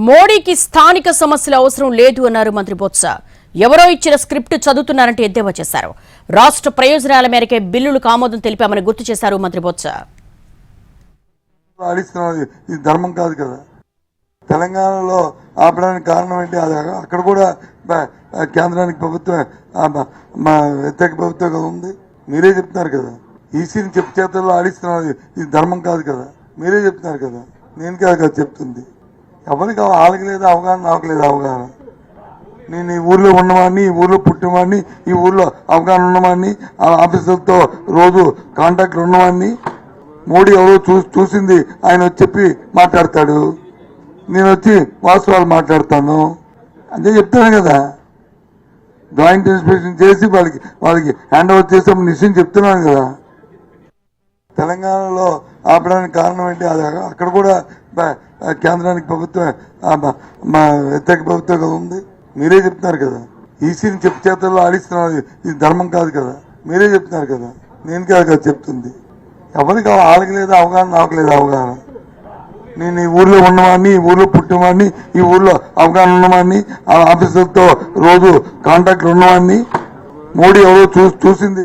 మోడీకి స్థానిక సమస్యల అవసరం లేదు అన్నారు మంత్రి బొత్స. ఎవరో ఇచ్చిన స్క్రిప్ట్ చదువుతున్నారంటే ఎద్దేవా చేశారు. రాష్ట్ర ప్రయోజనాల మేరకే బిల్లులకు ఆమోదం తెలిపామని గుర్తు చేశారు మంత్రి బొత్స. ఇది ధర్మం కాదు కదా. తెలంగాణలో ఆపడానికి కారణం ఏంటి? అది అక్కడ కూడా కేంద్రానికి ప్రభుత్వం వ్యతిరేక ప్రభుత్వం కదా ఉంది. మీరే చెప్తున్నారు కదా. ఈసీని చేతుల్లో ఆడిస్తున్నారు. ఇది ధర్మం కాదు కదా. మీరే చెప్తున్నారు కదా. నేను కాదు కదా చెప్తుంది. ఎవరికి వాళ్ళకి లేదా అవగాహన, నాకు లేదా అవగాహన. నేను ఈ ఊర్లో ఉన్నవాడిని, ఈ ఊర్లో పుట్టినవాడిని, ఈ ఊర్లో అవగాహన ఉన్నవాడిని, ఆఫీసర్తో రోజు కాంటాక్ట్ ఉన్నవాడిని. మోడీ ఎవరో చూసింది ఆయన వచ్చి చెప్పి మాట్లాడతాడు, నేను వచ్చి వాస్తవాలు మాట్లాడతాను అదే చెప్తాను కదా. జాయింట్ ఇన్స్పెక్షన్ చేసి వాళ్ళకి హ్యాండ్ ఓవర్ చేసే నిశ్చయం చెప్తున్నాను కదా. తెలంగాణలో ఆపడానికి కారణం ఏంటి? అది అక్కడ కూడా కేంద్రానికి ప్రభుత్వం వ్యతిరేక ప్రభుత్వం కదా ఉంది. మీరే చెప్తున్నారు కదా. ఈసీని చేతుల్లో ఆడిస్తున్నారు. ఇది ధర్మం కాదు కదా. మీరే చెప్తున్నారు కదా. నేను కాదు కదా చెప్తుంది. ఎవరికి వాళ్ళకి లేదా అవగాహన, నాకు లేదా అవగాహన. నేను ఈ ఊర్లో ఉన్నవాడిని, ఈ ఊర్లో పుట్టినవాడిని, ఈ ఊర్లో అవగాహన ఉన్నవాడిని, ఆఫీసర్తో రోజు కాంటాక్ట్ ఉన్నవాడిని. మోడీ ఎవరో చూసింది